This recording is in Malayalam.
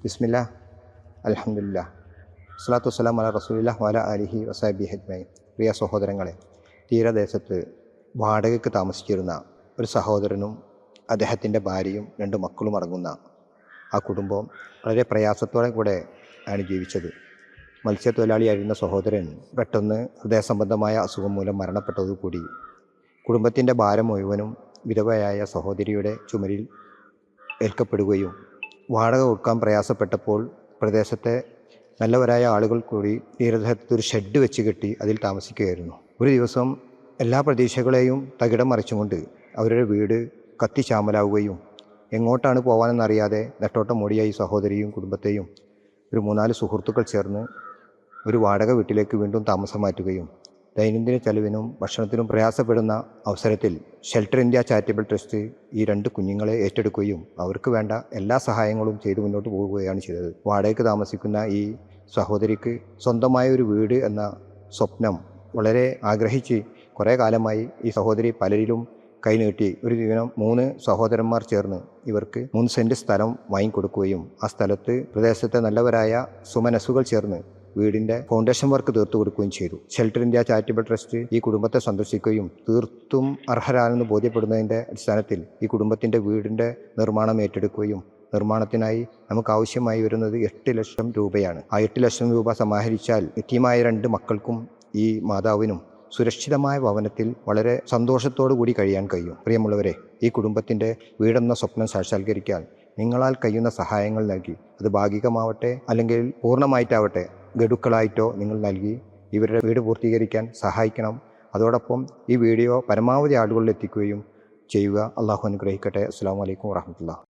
ബിസ്മില്ലാ അൽഹംദുലില്ലാ സ്വലാത്തു വസ്സലാം അലാ റസൂലില്ലാ വഅലാ ആലിഹി വസഹ്ബിഹി അജ്മഈൻ. പ്രിയ സഹോദരങ്ങളെ, തീരദേശത്ത് വാടകയ്ക്ക് താമസിച്ചിരുന്ന ഒരു സഹോദരനും അദ്ദേഹത്തിൻ്റെ ഭാര്യയും 2 മക്കളും അടങ്ങുന്ന ആ കുടുംബം വളരെ പ്രയാസത്തോടെ കൂടെ ആണ് ജീവിച്ചത്. മത്സ്യത്തൊഴിലാളിയായിരുന്ന സഹോദരൻ പെട്ടെന്ന് ഹൃദയസംബന്ധമായ അസുഖം മൂലം മരണപ്പെട്ടതുകൂടി കുടുംബത്തിൻ്റെ ഭാരം മുഴുവനും വിധവയായ സഹോദരിയുടെ ചുമലിൽ ഏൽക്കപ്പെടുകയും വാടക കൊടുക്കാൻ പ്രയാസപ്പെട്ടപ്പോൾ പ്രദേശത്തെ നല്ലവരായ ആളുകൾ കൂടി തീരദേശത്ത് ഒരു ഷെഡ് വെച്ച് കെട്ടി അതിൽ താമസിക്കുകയായിരുന്നു. ഒരു ദിവസം എല്ലാ പ്രതീക്ഷകളെയും തകിടം മറിച്ചുകൊണ്ട് അവരുടെ വീട് കത്തിച്ചാമ്പലാവുകയും എങ്ങോട്ടാണ് പോകാനെന്നറിയാതെ നെട്ടോട്ടം ഓടിയ ഈ സഹോദരിയും കുടുംബത്തെയും ഒരു 3-4 സുഹൃത്തുക്കൾ ചേർന്ന് ഒരു വാടക വീട്ടിലേക്ക് വീണ്ടും താമസം മാറ്റുകയും ദൈനംദിന ചെലവിനും ഭക്ഷണത്തിനും പ്രയാസപ്പെടുന്ന അവസരത്തിൽ ഷെൽട്ടർ ഇന്ത്യ ചാരിറ്റബിൾ ട്രസ്റ്റ് ഈ 2 കുഞ്ഞുങ്ങളെ ഏറ്റെടുക്കുകയും അവർക്ക് വേണ്ട എല്ലാ സഹായങ്ങളും ചെയ്തു മുന്നോട്ട് പോവുകയാണ് ചെയ്തത്. വാടകയ്ക്ക് താമസിക്കുന്ന ഈ സഹോദരിക്ക് സ്വന്തമായ ഒരു വീട് എന്ന സ്വപ്നം വളരെ ആഗ്രഹിച്ച് കുറേ കാലമായി ഈ സഹോദരി പലരിലും കൈനീട്ടി ഒരു ദിനം 3 സഹോദരന്മാർ ചേർന്ന് ഇവർക്ക് 3 സെൻറ്റ് സ്ഥലം വാങ്ങിക്കൊടുക്കുകയും ആ സ്ഥലത്ത് പ്രദേശത്തെ നല്ലവരായ സുമനസ്സുകൾ ചേർന്ന് വീടിൻ്റെ ഫൗണ്ടേഷൻ വർക്ക് തീർത്തു കൊടുക്കുകയും ചെയ്തു. ഷെൽട്ടർ ഇന്ത്യ ചാരിറ്റബിൾ ട്രസ്റ്റ് ഈ കുടുംബത്തെ സന്ദർശിക്കുകയും തീർത്തും അർഹരാണെന്ന് ബോധ്യപ്പെടുന്നതിൻ്റെ അടിസ്ഥാനത്തിൽ ഈ കുടുംബത്തിൻ്റെ വീടിൻ്റെ നിർമ്മാണം ഏറ്റെടുക്കുകയും നിർമ്മാണത്തിനായി നമുക്ക് ആവശ്യമായി വരുന്നത് 8 ലക്ഷം രൂപയാണ്. ആ 8 ലക്ഷം രൂപ സമാഹരിച്ചാൽ യതീമായ 2 മക്കൾക്കും ഈ മാതാവിനും സുരക്ഷിതമായ ഭവനത്തിൽ വളരെ സന്തോഷത്തോടു കൂടി കഴിയാൻ കഴിയും. പ്രിയമുള്ളവരെ, ഈ കുടുംബത്തിൻ്റെ വീടെന്ന സ്വപ്നം സാക്ഷാത്കരിക്കാൻ നിങ്ങളാൽ കഴിയുന്ന സഹായങ്ങൾ നൽകി, അത് ഭാഗികമാവട്ടെ അല്ലെങ്കിൽ പൂർണ്ണമായിട്ടാവട്ടെ ഗഡുക്കളായിട്ടോ നിങ്ങൾ നൽകി ഇവരുടെ വീട് പൂർത്തീകരിക്കാൻ സഹായിക്കണം. അതോടൊപ്പം ഈ വീഡിയോ പരമാവധി ആളുകളിൽ എത്തിക്കുകയും ചെയ്യുക. അള്ളാഹു അനുഗ്രഹിക്കട്ടെ. അസ്സലാമു അലൈക്കും വറഹ്മത്തുള്ളാഹി.